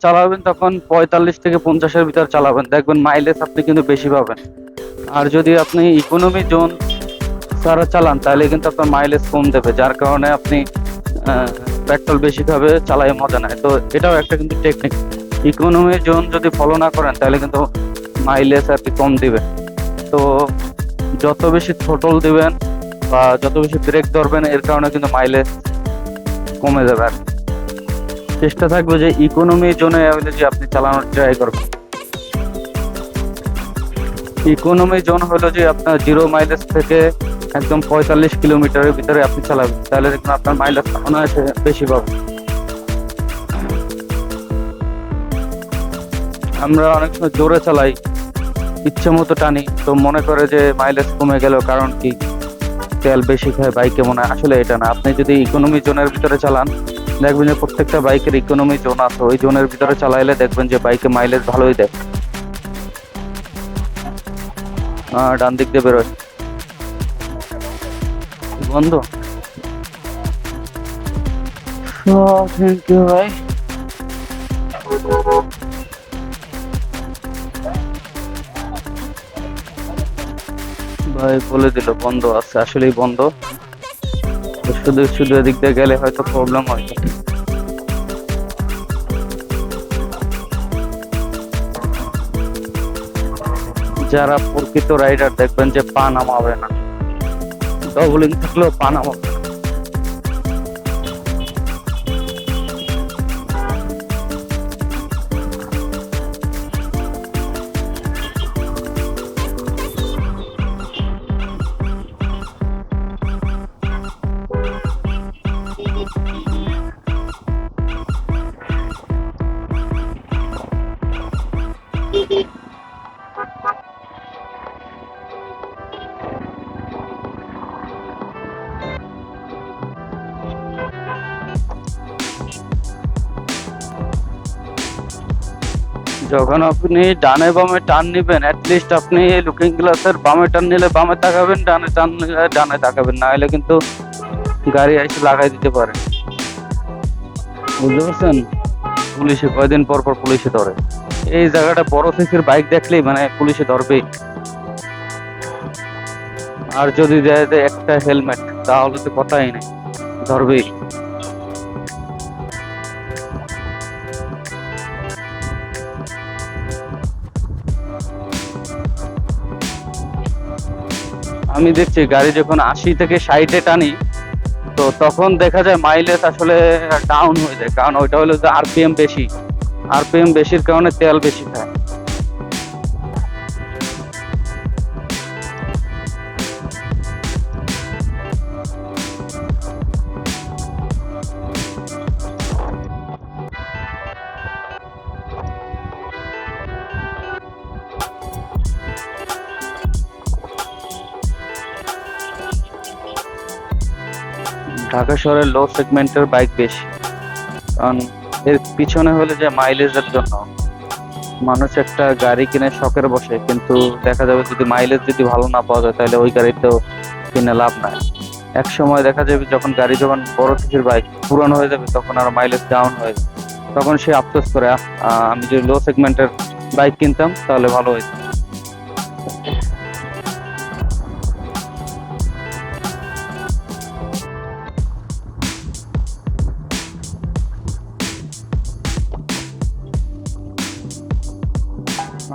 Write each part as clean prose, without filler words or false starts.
চালাবেন তখন 45 থেকে 50-এর ভিতর চালাবেন, দেখবেন মাইলেজ আপনি কিন্তু বেশি পাবেন। আর যদি আপনি ইকোনমি জোন ছাড়া চালান তাহলে কিন্তু আপনার মাইলেজ কম দেবে, যার কারণে আপনি পেট্রোল বেশি খাবে, চালায় মজা নেয়। তো এটাও একটা কিন্তু টেকনিক, ইকোনমি জোন যদি ফলো না করেন তাহলে কিন্তু মাইলেজ আর কি কম দিবে। তো যত বেশি থ্রোটল দিবেন বা যত বেশি ব্রেক ধরবেন এর কারণে কিন্তু মাইলেজ কমে যাবে। আর চেষ্টা থাকবে যে ইকোনমি জোনে যে আপনি চালানোর ট্রাই করবেন। ইকোনমি জোন হলো যে আপনার 0 মাইলেজ থেকে একদম 45 কিলোমিটারের ভিতরে আপনি চালাবেন, তাহলে দেখুন আপনার মাইলেজ অনায়াসে বেশি পাবেন। আমরা অনেক সময় জোরে চালাই, ইচ্ছে মতো টানি, তো মনে করে যে মাইলেজ কমে গেল, কারণ কি তেল বেশি খায় বাইকে, মনে হয় আসলে এটা না। আপনি যদি ইকোনমি জোনের ভিতরে চালান দেখবেন যে প্রত্যেকটা বাইকের ইকোনমি জোন আছে, ওই জোনের ভিতরে চালাইলে দেখবেন যে বাইকে মাইলেজ ভালোই দেয়। ডান দিক দিয়ে বেরোয় বন্ধ। থ্যাংক ইউ ভাই। ভাই বলে দিল বন্ধ আছে, আসলেই বন্ধ। শুধু শুধু এদিক দিয়ে গেলে হয়তো প্রবলেম হয়। যারা প্রকৃত রাইডার দেখবেন যে পা নামাবে না, ডবলিং থাকলেও পা নামাবে না। যখন আপনি ডানে বামে টার্ন নিবেন, অ্যাটলিস্ট আপনি লুকিং গ্লাসের বামে টার্ন নিলে বামে তাকাবেন, ডানে টার্ন নিলে ডানে তাকাবেন, না হলে কিন্তু গাড়ি এসে লাগাই দিতে পারে। বুঝতে পারছেন? পুলিশে কয়দিন পর পর পুলিশে ধরে। এই জায়গাটা বড় সিসির বাইক দেখলেই মানে পুলিশে ধরবেই। আর যদি দেয় যে একটা হেলমেট, তাহলে তো কথাই নেই, ধরবেই। আমি দেখছি গাড়ি যখন 80 থেকে 60-এ টানি, তো তখন দেখা যায় মাইলেজ আসলে ডাউন হয়ে যায়, কারণ ওইটা হলো যে আরপিএম বেশি, আরপিএম বেশির কারণে তেল বেশি খায়। ঢাকা শহরের লো সেগমেন্টের বাইক বেশি, কারণ এর পিছনে হলে যে মাইলেজের জন্য মানুষ একটা গাড়ি কিনে শখের বসে, কিন্তু দেখা যাবে যদি মাইলেজ যদি ভালো না পাওয়া যায় তাহলে ওই গাড়িতেও কিনে লাভ নাই। এক সময় দেখা যাবে যখন গাড়ি যখন বড় সিসির বাইক পুরানো হয়ে যাবে, তখন আর মাইলেজ ডাউন হয়ে যাবে, তখন সে আফসোস করে আমি যদি লো সেগমেন্টের বাইক কিনতাম তাহলে ভালো হতো।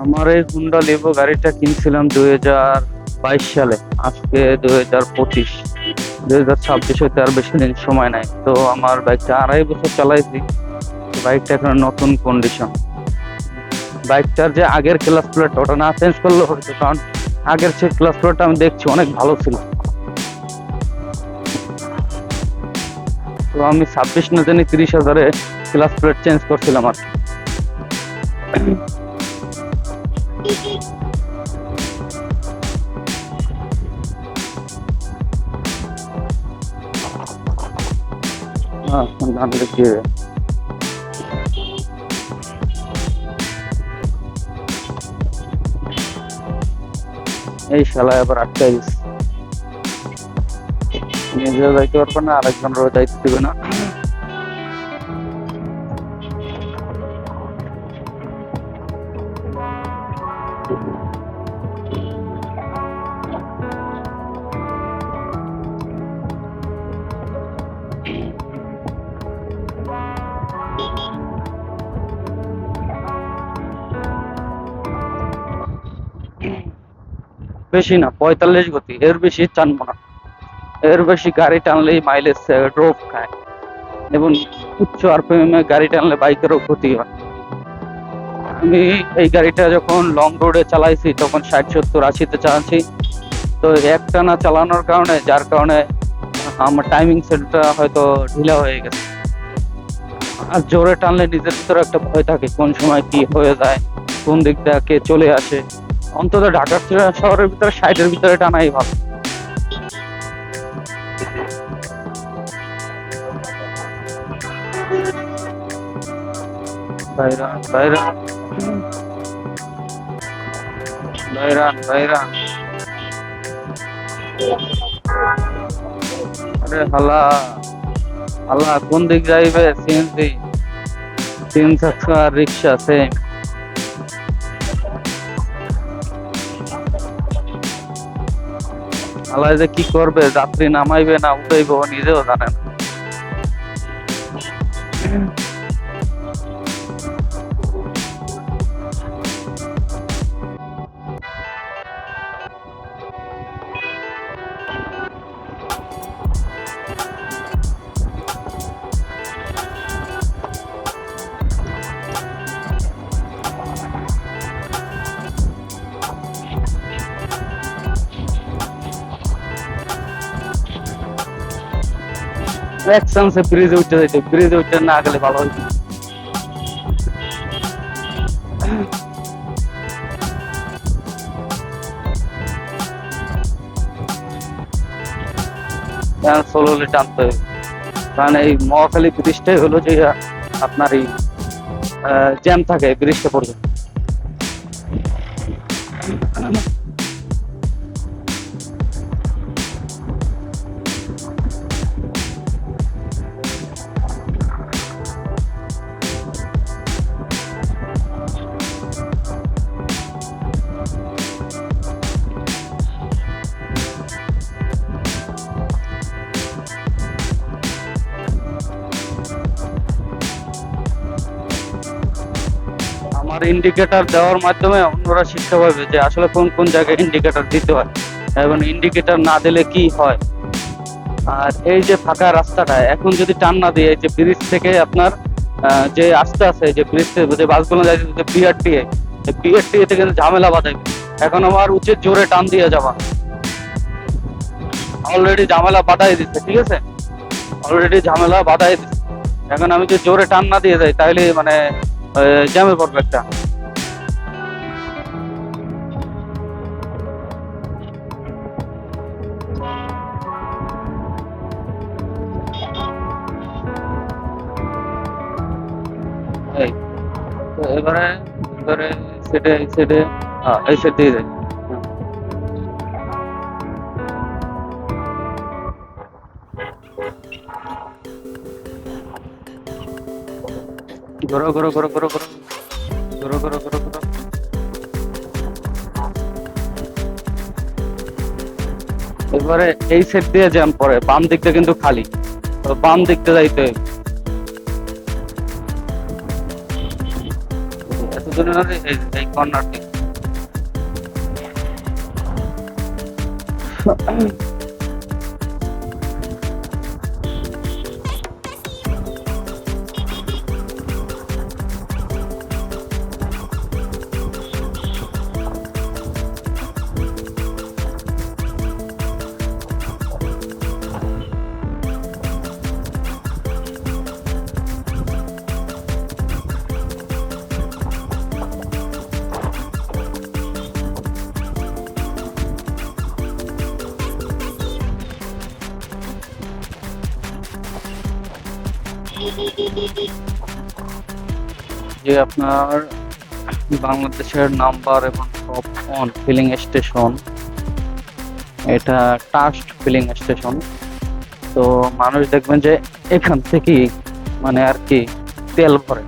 আমার এই হুন্ডা লিভো গাড়িটা কিনছিলাম 2022 সালে, আজকে 2025, 2026 হইতে আর বেশি দিন সময় নাই। তো আমার বাইকটা 2.5 বছর চালাইছি, বাইকটা এখন নতুন কন্ডিশন। বাইকটার যে আগের ক্লাস প্লেট ওটা না চেঞ্জ করলে হয়তো, কারণ আগের সে ক্লাস প্লেটটা আমি দেখছি অনেক ভালো ছিল। তো আমি 26 না জানি 30,000-এ ক্লাস প্লেট চেঞ্জ করছিলাম আর কি। হ্যাঁ, ডান দিকে দিয়ে দে। এই শালায় আবার আটকাই দিচ্ছে, নিজেও যাইতে পারবে না, আরেকজনেরও যাইতে দিবে না। বেশি না, 45 গতি, এর বেশি টানবো না। এর বেশি গাড়ি টানলেই মাইলেজ ড্রপ খায়, এবং উচ্চ আরপিএম এ গাড়ি টানলে বাইকেরও ক্ষতি হয়। আমি এই গাড়িটা যখন লং রোডে চালাইছি তখন 60, 70, 80-তে চালাচ্ছি। তো একটানা চালানোর কারণে, যার কারণে আমার টাইমিং সেটটা হয়তো ঢিলা হয়ে গেছে। আর জোরে টানলে নিজের ভিতরে একটা ভয় থাকে, কোন সময় কি হয়ে যায়, কোন দিক দিয়ে কে চলে আসে। অন্তত ঢাকা শহরের ভিতরে 60-এর ভিতরে টানাই ভালো। ভাইরান ভাইরান ভাইরান ভাইরান, আরে হালা হালা, কোন দিক যাইবে? সিএনজি, 3 চাকা রিক্সা সেম। হালা যে কি করবে, যাত্রী নামাইবে না উঠাইবে ও নিজেও জানে না। এক চান্সে ব্রিজে উঠতে যাইতে, ব্রিজে উঠতে না গেলে ভালো হইতো। স্লোলি টানতে হবে, কারণ এই মহাখালী ব্রিজটাই হলো যে আপনার এই জ্যাম থাকে ব্রিজটা পর্যন্ত। আমার ইন্ডিকেটর দেওয়ার মাধ্যমে অন্যরা শিখতে পারবে যে আসলে কোন কোন জায়গায় ইন্ডিকেটর দিতে হয় এবং ইন্ডিকেটর না দিলে কি হয়। আর এই যে ফাঁকা রাস্তাটা, এখন যদি টান না দিয়ে যে ব্রিজ থেকে আপনার যে রাস্তা আছে, যে ব্রিজ থেকে যে বাসগুলো যায় যে বিআরটিএ, বিআরটিএ থেকে ঝামেলা বাঁধাইবে। এখন আমার উচিত জোরে টান দিয়ে যাওয়া, অলরেডি ঝামেলা বাঁধাই দিচ্ছে, ঠিক আছে, অলরেডি ঝামেলা বাঁধাই দিচ্ছে। এখন আমি যদি জোরে টান না দিয়ে যাই তাহলে মানে জ্যামে পড়বে একটা। এই তো এবারে এবারে সেটে সেটে এই সেট দিয়ে যাই। ঘোরো ঘোরো ঘোরো ঘোরো ঘোরো ঘোরো ঘোরো ঘোরো ঘোরো। এবারে এই সেট দিয়ে জ্যাম পড়ে, বাম দিকটা কিন্তু খালি, তো বাম দিকটা যাইতে হবে। এতদিন এই কর্নার দিক। যে আপনার বাংলাদেশের নাম্বার এবং টপ অন ফিলিং স্টেশন, এটা টাস্ট ফিলিং স্টেশন। তো মানুষ দেখবেন যে এখান থেকেই মানে আর কি তেল ভরে।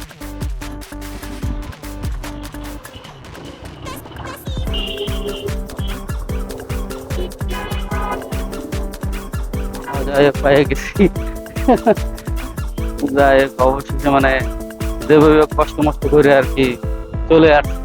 যাই হোক পেয়ে গেছি। যাই হোক অবশেষে মানে যেভাবে হোক কষ্ট মষ্ট করে আর কি চলে আসছে।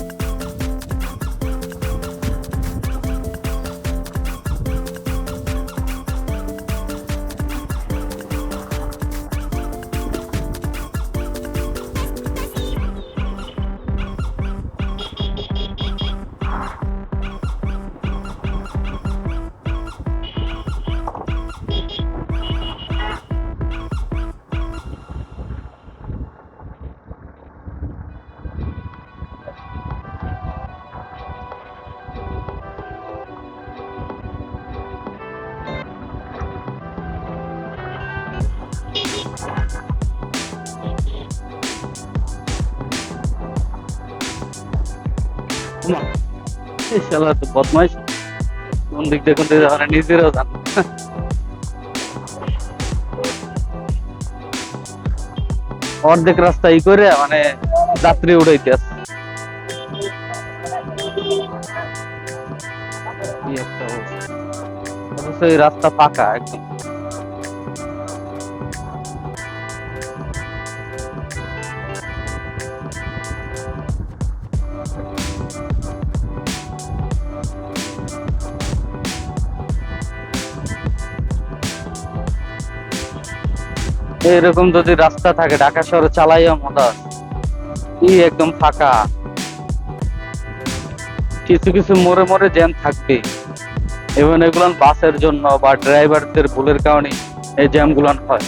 ওমা, এই শালা তো বদমাইশ, কোন দিক দিয়ে কোন দিকে যাবে না নিজেরাও জান। অর্ধেক রাস্তা ই করে মানে যাত্রী উড়াইতে আসছে। কি একটা অবস্থা। অথচ এই রাস্তা ফাঁকা একদম। এরকম যদি রাস্তা থাকে ঢাকা শহরে চালাইয়া মজা আছে। কি একদম ফাঁকা, কিছু কিছু মোড়ে মোড়ে জ্যাম থাকবে এবং এগুলো বাসের জন্য বা ড্রাইভারদের ভুলের কারণে এই জ্যাম গুলো হয়।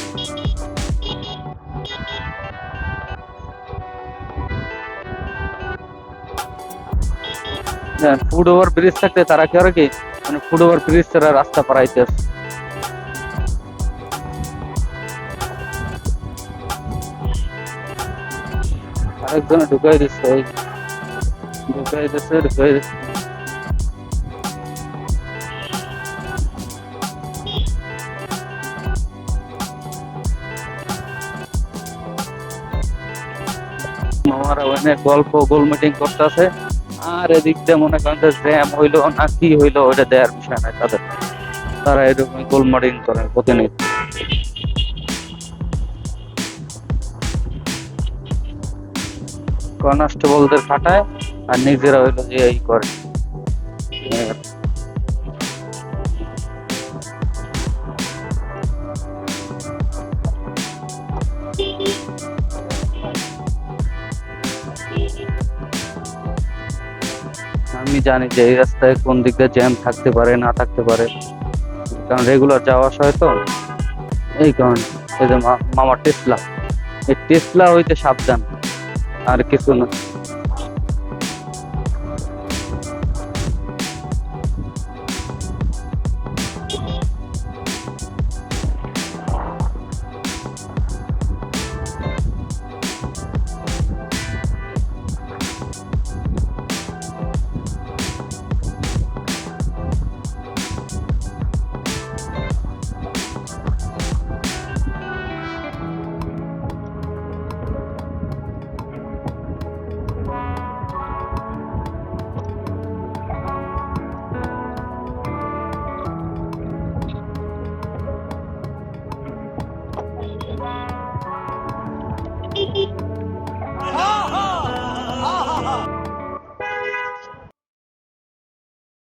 ফুট ওভার ব্রিজ থাকলে তারা কি আর কি মানে ফুট ওভার ব্রিজ ছাড়া রাস্তা পারাইতে আসে। আরেকজনে ঢুকাই দিচ্ছে, ওই ঢুকাই দিচ্ছে। মামারা ওখানে গল্প গোল মিটিং করতেছে, আর এদিক দিয়ে মনে করেন যে জ্যাম হইলো না কি হইলো ওইটা দেওয়ার বিষয় নাই তাদের। তারা এরকম গোল মিটিং করে প্রতিনিয়ত। কনস্টেবলদের খাটায় আর নিজেরা হইলো যে এই করে। আমি জানি যে এই রাস্তায় কোন দিক দিয়ে জ্যাম থাকতে পারে না থাকতে পারে, কারণ রেগুলার যাওয়া আসা হয় তো, এই কারণে। এই যে মামা টেসলা, এই টেসলা হইতে সাবধান, আর কিছু না।